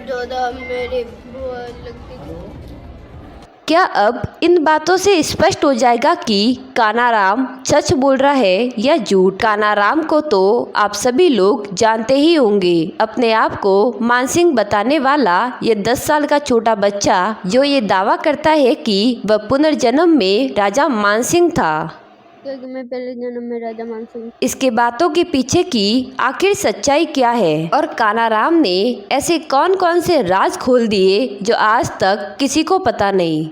ज्यादा मेरी बुआ लगती थी। क्या अब इन बातों से स्पष्ट हो जाएगा कि कानाराम सच बोल रहा है या झूठ? कानाराम को तो आप सभी लोग जानते ही होंगे। अपने आप को मानसिंह बताने वाला ये 10 साल का छोटा बच्चा जो ये दावा करता है कि वह पुनर्जन्म में राजा मानसिंह था, क्योंकि मैं पहले जन्म में राजा मानसिंह। इसके बातों के पीछे की आखिर सच्चाई क्या है और कानाराम ने ऐसे कौन कौन से राज खोल दिए जो आज तक किसी को पता नहीं।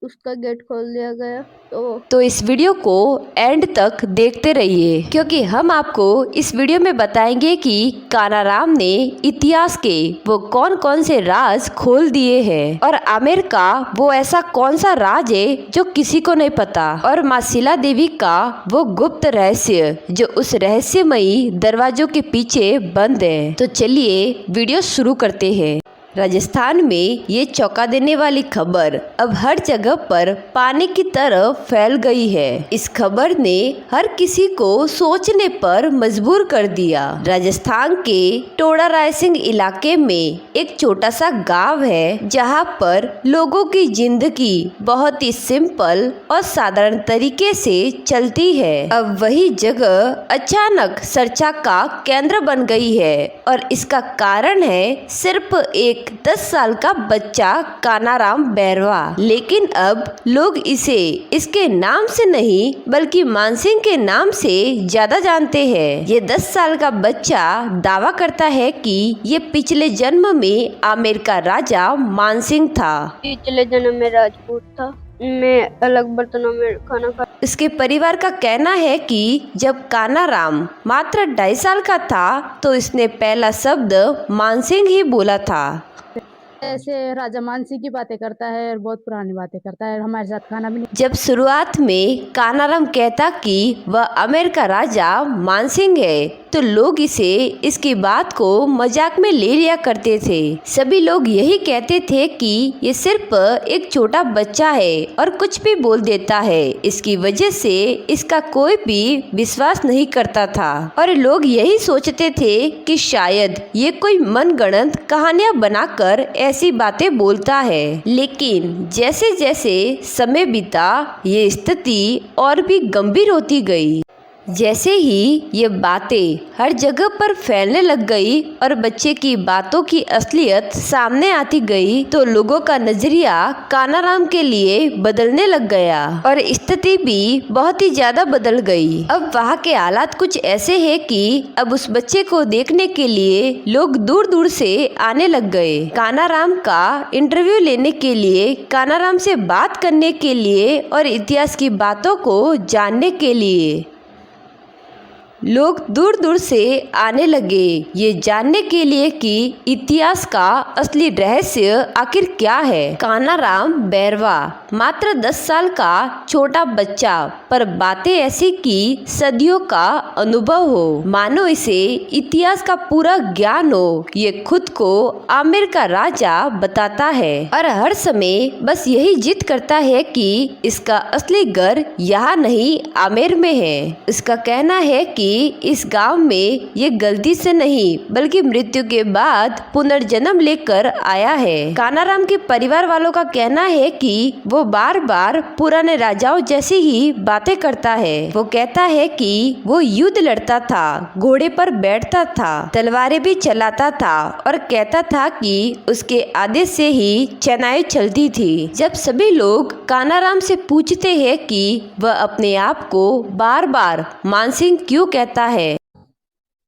उसका गेट खोल दिया गया। तो इस वीडियो को एंड तक देखते रहिए, क्योंकि हम आपको इस वीडियो में बताएंगे कि कानाराम ने इतिहास के वो कौन कौन से राज खोल दिए हैं और आमेर का वो ऐसा कौन सा राज है जो किसी को नहीं पता, और माँ शिला देवी का वो गुप्त रहस्य जो उस रहस्यमयी दरवाजों के पीछे बंद है। तो चलिए वीडियो शुरू करते हैं। राजस्थान में ये चौंका देने वाली खबर अब हर जगह पर पानी की तरह फैल गई है। इस खबर ने हर किसी को सोचने पर मजबूर कर दिया। राजस्थान के टोडा रायसिंह इलाके में एक छोटा सा गांव है जहां पर लोगों की जिंदगी बहुत ही सिंपल और साधारण तरीके से चलती है। अब वही जगह अचानक चर्चा का केंद्र बन गई है और इसका कारण है सिर्फ एक 10 साल का बच्चा कानाराम बैरवा। लेकिन अब लोग इसे इसके नाम से नहीं बल्कि मानसिंह के नाम से ज्यादा जानते हैं। ये 10 साल का बच्चा दावा करता है कि ये पिछले जन्म में आमेर का राजा मानसिंह था। पिछले जन्म में राजपूत था। मैं अलग बर्तनों में खाना खा। इसके परिवार का कहना है कि जब कानाराम मात्र 2.5 साल का था तो इसने पहला शब्द मानसिंह ही बोला था। ऐसे राजा मानसिंह की बातें करता है और बहुत पुरानी बातें करता है, हमारे साथ खाना भी नहीं। जब शुरुआत में कानाराम कहता कि वह आमेर का राजा मानसिंह है तो लोग इसे इसकी बात को मजाक में ले लिया करते थे। सभी लोग यही कहते थे कि ये सिर्फ एक छोटा बच्चा है और कुछ भी बोल देता है। इसकी वजह से इसका कोई भी विश्वास नहीं करता था और लोग यही सोचते थे कि शायद ये कोई मनगढ़ंत कहानियां बनाकर ऐसी बातें बोलता है। लेकिन जैसे जैसे समय बीता ये स्थिति और भी गंभीर होती गई। जैसे ही ये बातें हर जगह पर फैलने लग गई और बच्चे की बातों की असलियत सामने आती गई तो लोगों का नजरिया कानाराम के लिए बदलने लग गया और स्थिति भी बहुत ही ज्यादा बदल गई। अब वहाँ के हालात कुछ ऐसे हैं कि अब उस बच्चे को देखने के लिए लोग दूर दूर से आने लग गए। कानाराम का इंटरव्यू लेने के लिए, कानाराम से बात करने के लिए और इतिहास की बातों को जानने के लिए लोग दूर दूर से आने लगे, ये जानने के लिए कि इतिहास का असली रहस्य आखिर क्या है। कानाराम बैरवा मात्र 10 साल का छोटा बच्चा, पर बातें ऐसी कि सदियों का अनुभव हो, मानो इसे इतिहास का पूरा ज्ञान हो। ये खुद को आमेर का राजा बताता है और हर समय बस यही जिद करता है कि इसका असली घर यहाँ नहीं आमेर में है। इसका कहना है कि इस गांव में ये गलती से नहीं बल्कि मृत्यु के बाद पुनर्जन्म लेकर आया है। कानाराम के परिवार वालों का कहना है कि वो बार बार पुराने राजाओं जैसी ही बातें करता है। वो कहता है कि वो युद्ध लड़ता था, घोड़े पर बैठता था, तलवारें भी चलाता था और कहता था कि उसके आदेश से ही सेनाएं चलती थी। जब सभी लोग कानाराम से पूछते हैं कि वह अपने आप को बार बार मानसिंह क्यों कहता है,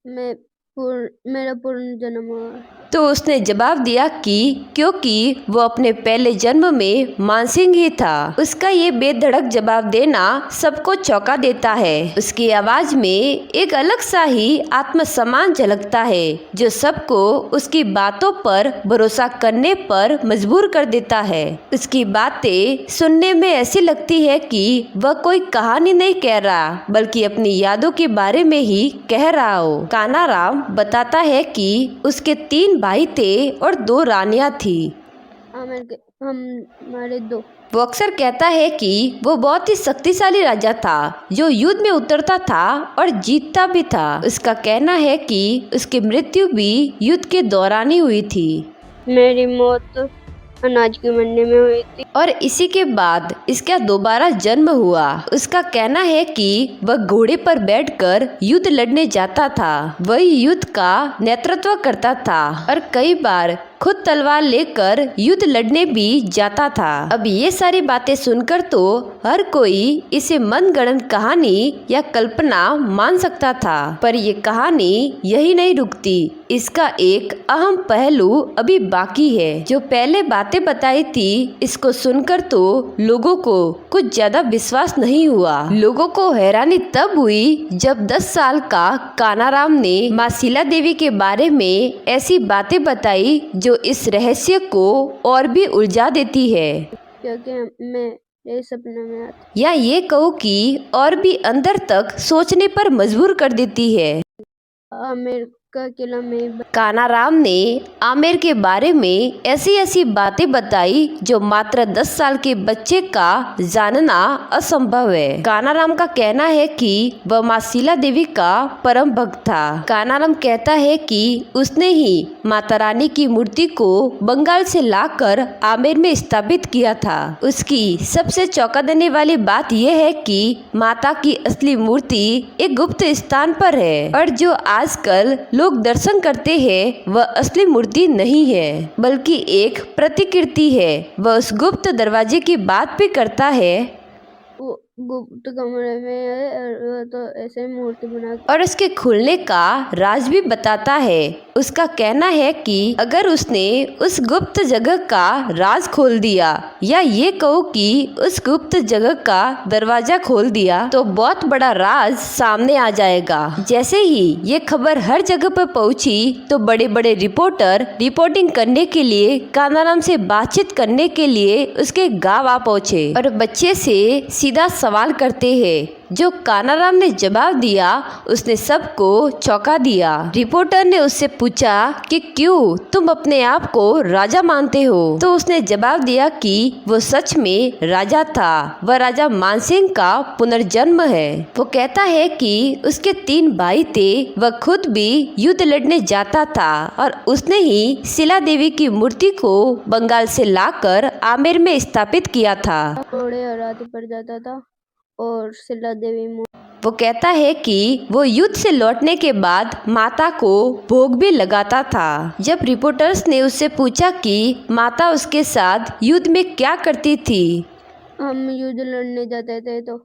मेरा पूर्ण जन्म हुआ, तो उसने जवाब दिया कि क्योंकि वो अपने पहले जन्म में मानसिंह ही था। उसका ये बेधड़क जवाब देना सबको चौंका देता है। उसकी आवाज में एक अलग सा ही आत्मसम्मान झलकता है जो सबको उसकी बातों पर भरोसा करने पर मजबूर कर देता है। उसकी बातें सुनने में ऐसी लगती है कि वह कोई कहानी नहीं कह रहा बल्कि अपनी यादों के बारे में ही कह रहा हो। कानाराम बताता है कि उसके 3 भाई थे और 2 रानियां थी। हमारे दो। वो अक्सर कहता है कि वो बहुत ही शक्तिशाली राजा था जो युद्ध में उतरता था और जीतता भी था। उसका कहना है कि उसकी मृत्यु भी युद्ध के दौरान ही हुई थी। मेरी मौत अनाज की मंडी में हुई थी और इसी के बाद इसका दोबारा जन्म हुआ। उसका कहना है कि वह घोड़े पर बैठकर युद्ध लड़ने जाता था। वही युद्ध का नेतृत्व करता था और कई बार खुद तलवार लेकर युद्ध लड़ने भी जाता था। अब ये सारी बातें सुनकर तो हर कोई इसे मनगढ़ंत कहानी या कल्पना मान सकता था, पर ये कहानी यही नहीं रुकती। इसका एक अहम पहलू अभी बाकी है। जो पहले बातें बताई थी, इसको सुनकर तो लोगों को कुछ ज्यादा विश्वास नहीं हुआ। लोगों को हैरानी तब हुई जब 10 साल का कानाराम ने माँ शीला देवी के बारे में ऐसी बातें बताई जो इस रहस्य को और भी उलझा देती है, क्योंकि मेरे सपने में आती। या ये कहो कि और भी अंदर तक सोचने पर मजबूर कर देती है। आमेर का किला में कानाराम ने आमेर के बारे में ऐसी ऐसी बातें बताई जो मात्र 10 साल के बच्चे का जानना असंभव है। कानाराम का कहना है कि वह माँ शीला देवी का परम भक्त था। कानाराम कहता है कि उसने ही माता रानी की मूर्ति को बंगाल से लाकर आमेर में स्थापित किया था। उसकी सबसे चौंका देने वाली बात यह है कि माता की असली मूर्ति एक गुप्त स्थान पर है और जो आजकल लोग दर्शन करते हैं वह असली मूर्ति नहीं है, बल्कि एक प्रतिकृति है। वह उस गुप्त दरवाजे की बात भी करता है। वो गुप्त कमरे में है और वो तो ऐसे मूर्ति बना और उसके खुलने का राज भी बताता है। उसका कहना है कि अगर उसने उस गुप्त जगह का राज खोल दिया, या ये कहो कि उस गुप्त जगह का दरवाजा खोल दिया, तो बहुत बड़ा राज सामने आ जाएगा। जैसे ही ये खबर हर जगह पर पहुंची तो बड़े बड़े रिपोर्टर रिपोर्टिंग करने के लिए कानाराम से बातचीत करने के लिए उसके गांव आ पहुंचे और बच्चे से सीधा सवाल करते हैं। जो कानाराम ने जवाब दिया उसने सबको चौंका दिया। रिपोर्टर ने उससे पूछा कि क्यों तुम अपने आप को राजा मानते हो, तो उसने जवाब दिया कि वो सच में राजा था। वह राजा मानसिंह का पुनर्जन्म है। वो कहता है कि उसके 3 भाई थे। वह खुद भी युद्ध लड़ने जाता था और उसने ही शीला देवी की मूर्ति को बंगाल से लाकर आमेर में स्थापित किया था। घोड़े और हाथी पर जाता था और शीला देवी वो कहता है कि वो युद्ध से लौटने के बाद माता को भोग भी लगाता था। जब रिपोर्टर्स ने उससे पूछा कि माता उसके साथ युद्ध में क्या करती थी, हम युद्ध लड़ने जाते थे तो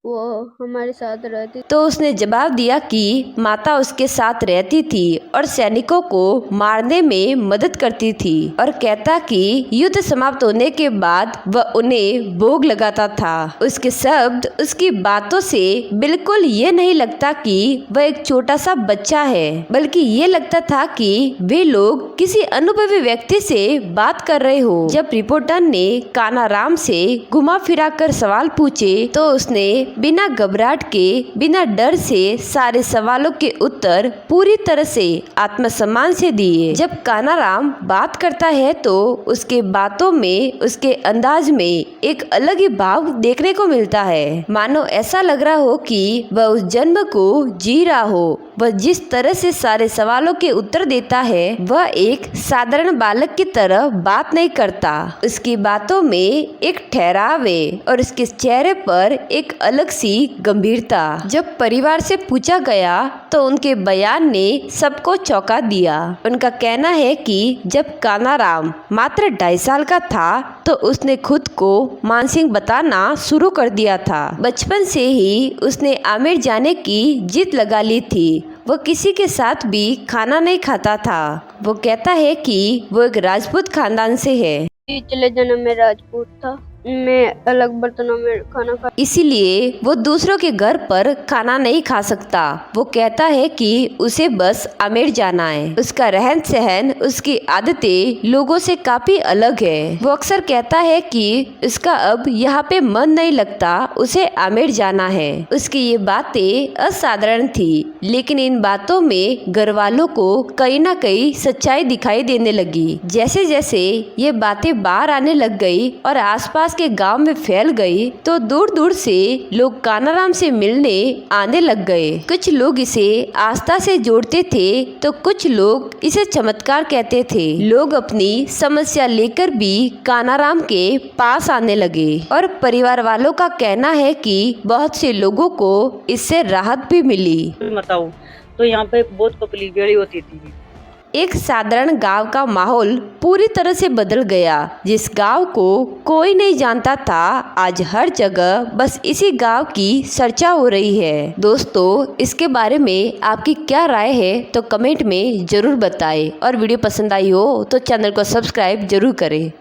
वो हमारे साथ रहती, तो उसने जवाब दिया कि माता उसके साथ रहती थी और सैनिकों को मारने में मदद करती थी, और कहता कि युद्ध समाप्त होने के बाद वह उन्हें भोग लगाता था। उसके शब्द, उसकी बातों से बिल्कुल ये नहीं लगता कि वह एक छोटा सा बच्चा है, बल्कि ये लगता था कि वे लोग किसी अनुभवी व्यक्ति से बात कर रहे हो। जब रिपोर्टर ने कानाराम से घुमा फिरा कर सवाल पूछे तो उसने बिना घबराहट के, बिना डर से सारे सवालों के उत्तर पूरी तरह से आत्मसम्मान से दिए। जब कानाराम बात करता है तो उसके बातों में, उसके अंदाज में एक अलग ही भाव देखने को मिलता है। मानो ऐसा लग रहा हो कि वह उस जन्म को जी रहा हो। वह जिस तरह से सारे सवालों के उत्तर देता है वह एक साधारण बालक की तरह बात नहीं करता। उसकी बातों में एक ठहराव है और उसके चेहरे पर एक अलग सी गंभीरता। जब परिवार से पूछा गया तो उनके बयान ने सबको चौंका दिया। उनका कहना है कि जब कानाराम मात्र 2.5 साल का था तो उसने खुद को मानसिंह बताना शुरू कर दिया था। बचपन से ही उसने आमेर जाने की जिद लगा ली थी। वो किसी के साथ भी खाना नहीं खाता था। वो कहता है कि वो एक राजपूत खानदान से है। पिछले जन्म में राजपूत था मैं अलग बर्तनों में खाना खा इसीलिए वो दूसरों के घर पर खाना नहीं खा सकता। वो कहता है कि उसे बस आमेर जाना है। उसका रहन सहन, उसकी आदतें लोगों से काफी अलग है। वो अक्सर कहता है कि उसका अब यहाँ पे मन नहीं लगता, उसे आमेर जाना है। उसकी ये बातें असाधारण थी, लेकिन इन बातों में घर वालों को कहीं ना कहीं सच्चाई दिखाई देने लगी। जैसे जैसे ये बातें बाहर आने लग गई और आसपास के गांव में फैल गई, तो दूर दूर से लोग कानाराम से मिलने आने लग गए। कुछ लोग इसे आस्था से जोड़ते थे तो कुछ लोग इसे चमत्कार कहते थे। लोग अपनी समस्या लेकर भी कानाराम के पास आने लगे और परिवार वालों का कहना है कि बहुत से लोगों को इससे राहत भी मिली। बताऊं तो यहाँ पे बहुत पब्लिक भीड़ होती थी। एक साधारण गांव का माहौल पूरी तरह से बदल गया। जिस गांव को कोई नहीं जानता था, आज हर जगह बस इसी गांव की चर्चा हो रही है। दोस्तों, इसके बारे में आपकी क्या राय है तो कमेंट में जरूर बताएं और वीडियो पसंद आई हो तो चैनल को सब्सक्राइब जरूर करें।